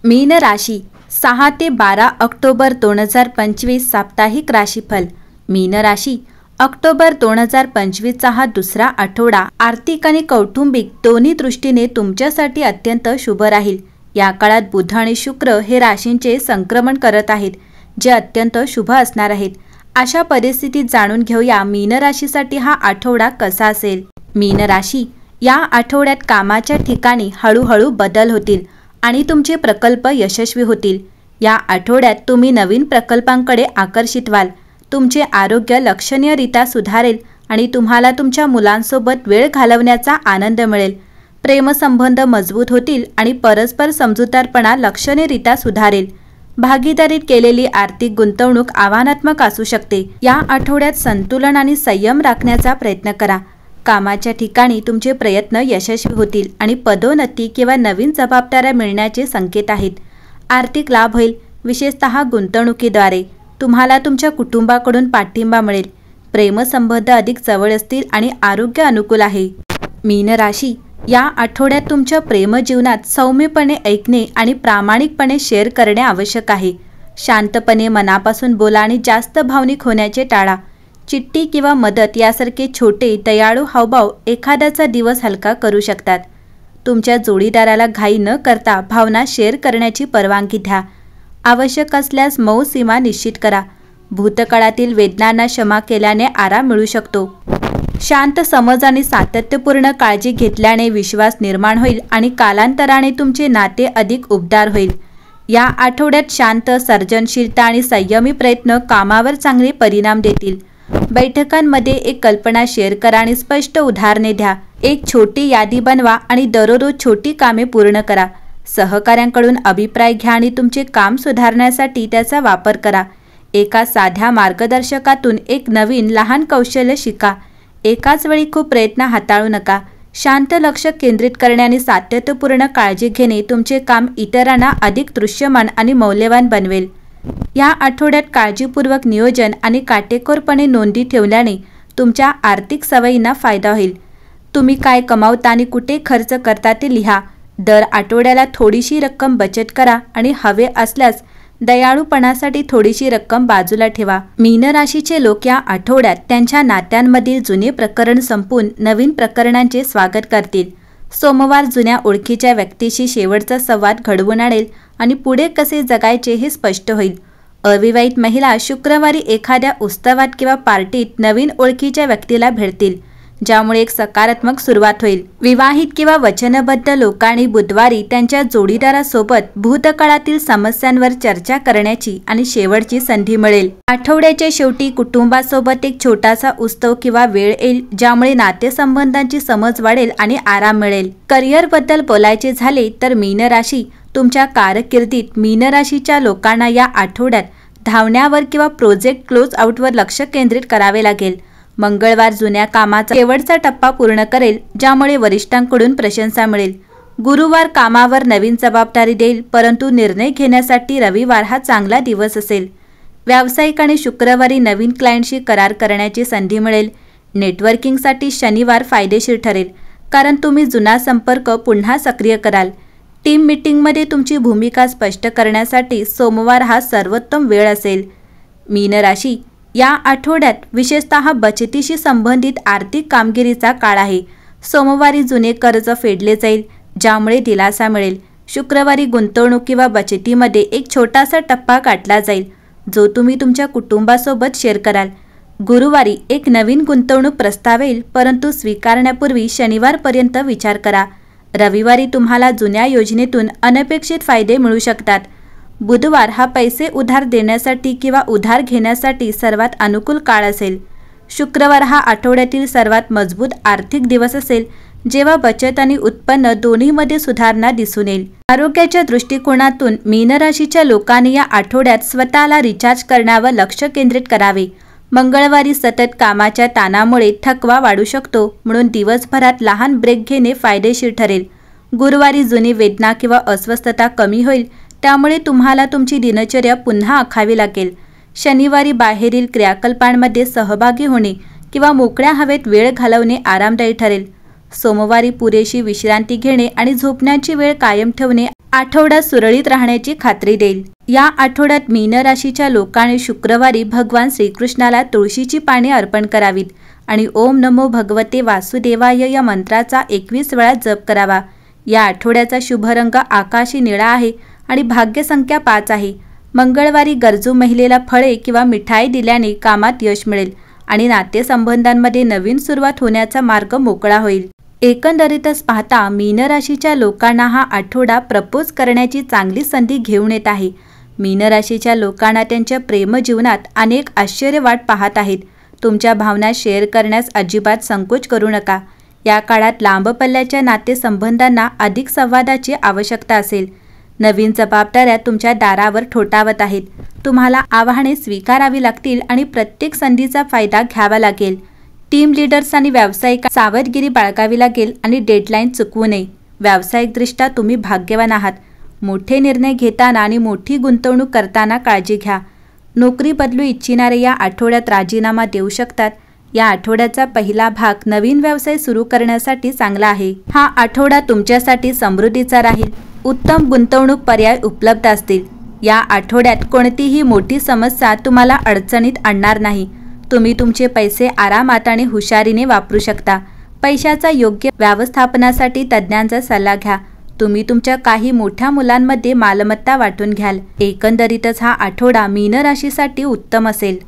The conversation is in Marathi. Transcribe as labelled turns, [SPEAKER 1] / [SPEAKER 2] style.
[SPEAKER 1] मीन राशी 6 ते 12 ऑक्टोबर 2025 साप्ताहिक राशीफल। मीन राशी ऑक्टोबर 2025 चा हा दुसरा आठवडा आर्थिक आणि कौटुंबिक दोन्ही दृष्टीने तुमच्यासाठी अत्यंत शुभ राहील। या काळात बुध आणि शुक्र हे राशींचे संक्रमण करत आहेत, जे अत्यंत शुभ असणार आहेत। अशा परिस्थितीत जाणून घेऊया मीन राशीसाठी हा आठवडा कसा असेल। मीन राशी या आठवड्यात कामाच्या ठिकाणी हळूहळू बदल होतील आणि तुमचे प्रकल्प यशस्वी होतील। या आठवड्यात तुम्ही नवीन प्रकल्पांकडे आकर्षित व्हाल। तुमचे आरोग्य लक्षणीयरित्या सुधारेल आणि तुम्हाला तुमच्या मुलांसोबत वेळ घालवण्याचा आनंद मिळेल। प्रेमसंबंध मजबूत होतील आणि परस्पर समजूतदारपणा लक्षणीयरित्या सुधारेल। भागीदारीत केलेली आर्थिक गुंतवणूक आव्हानात्मक असू शकते। या आठवड्यात संतुलन आणि संयम राखण्याचा प्रयत्न करा। कामाच्या ठिकाणी तुमचे प्रयत्न यशस्वी होतील आणि पदोन्नती किंवा नवीन जबाबदाऱ्या मिळण्याचे संकेत आहेत। आर्थिक लाभ होईल, विशेषतः गुंतवणुकीद्वारे। तुम्हाला तुमच्या कुटुंबाकडून पाठिंबा मिळेल। प्रेमसंबंध अधिक जवळ असतील आणि आरोग्य अनुकूल आहे। मीन राशी या आठवड्यात तुमच्या प्रेमजीवनात सौम्यपणे ऐकणे आणि प्रामाणिकपणे शेअर करणे आवश्यक आहे। शांतपणे मनापासून बोला आणि जास्त भावनिक होण्याचे टाळा। चिठ्ठी किंवा मदत यासारखे छोटे दयाळू हावभाव एखाद्याचा दिवस हलका करू शकतात। तुमच्या जोडीदाराला घाई न करता भावना शेअर करण्याची परवानगी द्या। आवश्यक असल्यास मऊ सीमा निश्चित करा। भूतकाळातील वेदनांना क्षमा केल्याने आराम मिळू शकतो। शांत समज आणि सातत्यपूर्ण काळजी घेतल्याने विश्वास निर्माण होईल आणि कालांतराने तुमचे नाते अधिक उबदार होईल। या आठवड्यात शांत, सर्जनशीलता आणि संयमी प्रयत्न कामावर चांगले परिणाम देतील। बैठकांमध्ये एक कल्पना शेअर करा आणि स्पष्ट उदाहरणे द्या। एक छोटी यादी बनवा आणि दररोज छोटी कामे पूर्ण करा। सहकाऱ्यांकडून अभिप्राय घ्या आणि तुमचे काम सुधारण्यासाठी त्याचा वापर करा। एका साध्या मार्गदर्शकातून एक नवीन लहान कौशल्य शिका। एकाच वेळी खूप प्रयत्न हाताळू नका। शांत लक्ष केंद्रित करणे आणि सातत्यपूर्ण काळजी घेणे तुमचे काम इतरांना अधिक दृश्यमान आणि मौल्यवान बनवेल। या आठवड्यात काळजीपूर्वक नियोजन आणि काटेकोरपणे नोंदी ठेवल्याने तुमच्या आर्थिक सवयींना फायदा होईल। तुम्ही काय कमावता आणि कुठे खर्च करता ते लिहा। दर आठवड्याला थोडीशी रक्कम बचत करा आणि हवे असल्यास दयाळूपणासाठी थोडीशी रक्कम बाजूला ठेवा। मीन राशीचे लोक या आठवड्यात त्यांच्या नात्यांमधील जुने प्रकरण संपून नवीन प्रकरणांचे स्वागत करतील। सोमवार जुन्या ओळखीच्या व्यक्तीशी शेवटचा संवाद घडवून आणेल आणि पुढे कसे जगायचे हे स्पष्ट होईल। अविवाहित महिला शुक्रवारी एखाद्या उत्सवात किंवा पार्टीत नवीन ओळखीच्या व्यक्तीला भेटतील, ज्यामुळे एक सकारात्मक सुरुवात होईल। विवाहित किंवा वचनबद्ध लोकांनी बुधवारी त्यांच्या जोडीदारासोबत भूतकाळातील समस्यांवर चर्चा करण्याची आणि शेवटची संधी मिळेल। आठवड्याच्या शेवटी कुटुंबासोबत एक छोटासा उत्सव किंवा वेळ येईल, ज्यामुळे नातेसंबंधांची समज वाढेल आणि आराम मिळेल। करिअरबद्दल बोलायचे झाले तर मीन राशी तुमच्या कारकिर्दीत मीन राशीच्या लोकांना या आठवड्यात धावण्यावर किंवा प्रोजेक्ट क्लोज आउटवर लक्ष केंद्रित करावे लागेल। मंगळवार जुन्या कामाचा शेवटचा टप्पा पूर्ण करेल, ज्यामुळे वरिष्ठांकडून प्रशंसा मिळेल। गुरुवार कामावर नवीन जबाबदारी देईल, परंतु निर्णय घेण्यासाठी रविवार हा चांगला दिवस असेल। व्यावसायिकांनी शुक्रवारी नवीन क्लायंटशी करार करण्याची संधी मिळेल। नेटवर्किंगसाठी शनिवार फायदेशीर ठरेल, कारण तुम्ही जुना संपर्क पुन्हा सक्रिय कराल। टीम मीटिंगमध्ये तुमची भूमिका स्पष्ट करण्यासाठी सोमवार हा सर्वोत्तम वेळ असेल। मीन राशी या आठवड्यात विशेषतः बचतीशी संबंधित आर्थिक कामगिरीचा काळ आहे। सोमवारी जुने कर्ज फेडले जाईल, ज्यामुळे दिलासा मिळेल। शुक्रवारी गुंतवणूक किंवा बचतीमध्ये एक छोटासा टप्पा गाठला जाईल, जो तुम्ही तुमच्या कुटुंबासोबत शेअर कराल। गुरुवारी एक नवीन गुंतवणूक प्रस्ताव येईल, परंतु स्वीकारण्यापूर्वी शनिवारपर्यंत विचार करा। रविवारी तुम्हाला जुन्या योजनेतून अनपेक्षित फायदे मिळू शकतात। बुधवार हा पैसे उधार देण्यासाठी किंवा उधार घेण्यासाठी सर्वात अनुकूल काळ असेल। शुक्रवार हा आठवड्यातील सर्वात मजबूत आर्थिक दिवस असेल, जेव्हा बचत आणि उत्पन्न दोन्हीमध्ये सुधारणा दिसून येईल। आरोग्याच्या दृष्टिकोनातून मीन राशीच्या लोकांनी या आठवड्यात स्वतःला रिचार्ज करण्यावर लक्ष केंद्रित करावे। मंगळवारी सतत कामाच्या ताणामुळे थकवा वाढू शकतो, म्हणून दिवसभरात लहान ब्रेक घेणे फायदेशीर ठरेल। गुरुवारी जुनी वेदना किंवा अस्वस्थता कमी होईल, त्यामुळे तुम्हाला तुमची दिनचर्या पुन्हा आखावी लागेल। शनिवारी बाहेरील क्रियाकलापांमध्ये सहभागी होणे किंवा मोकळ्या हवेत वेळ घालवणे आरामदायी ठरेल। सोमवारी पुरेशी विश्रांती घेणे आणि झोपण्याची वेळ कायम ठेवणे आठवडा सुरळीत राहण्याची खात्री देईल। या आठवड्यात मीन राशीच्या लोकांनी शुक्रवारी भगवान श्रीकृष्णाला तुळशीची पाने अर्पण करावीत आणि ओम नमो भगवते वासुदेवाय या मंत्राचा 21 वेळा जप करावा। या आठवड्याचा शुभ रंग आकाशी निळा आहे आणि भाग्य संख्या 5 आहे। मंगळवारी गरजू महिलेला फळे किंवा मिठाई दिल्याने कामात यश मिळेल आणि नातेसंबंधांमध्ये नवीन सुरुवात होण्याचा मार्ग मोकळा होईल। एकंदरीतच पाहता मीन राशीच्या लोकांना हा आठवडा प्रपोज करण्याची चांगली संधी घेऊन येत आहे। मीन राशीच्या लोकांना त्यांच्या प्रेमजीवनात अनेक आश्चर्य वाट पाहत आहेत। तुमच्या भावना शेअर करण्यास अजिबात संकोच करू नका। या काळात लांब पल्ल्याच्या नातेसंबंधांना अधिक संवादाची आवश्यकता असेल। नवीन जबाबदाऱ्या तुमच्या दारावर ठोठावत आहेत। तुम्हाला आव्हाने स्वीकारावी लागतील आणि प्रत्येक संधीचा फायदा घ्यावा लागेल। टीम लीडर्स आणि व्यावसायिक सावधगिरी बाळगावी लागेल आणि डेडलाईन चुकवू नये। व्यावसायिकदृष्ट्या तुम्ही भाग्यवान आहात। मोठे निर्णय घेताना आणि मोठी गुंतवणूक करताना काळजी घ्या। नोकरी बदलू इच्छिणारे या आठवड्यात राजीनामा देऊ शकतात। या आठवड्याचा पहिला भाग नवीन व्यवसाय सुरू करण्यासाठी चांगला आहे। हा आठवडा तुमच्यासाठी समृद्धीचा राहील। उत्तम गुंतवणूक पर्याय उपलब्ध असतील। या आठवड्यात कोणतीही मोठी समस्या तुम्हाला अडचणीत आणणार नाही। तुम्ही तुमचे पैसे आरामात आणि हुशारीने वापरू शकता। पैशाचा योग्य व्यवस्थापनासाठी तज्ज्ञांचा सल्ला घ्या। तुम्ही तुमच्या काही मोठ्या मुलांमध्ये मालमत्ता वाटून घ्याल। एकंदरीतच हा आठवडा मीन राशीसाठी उत्तम असेल।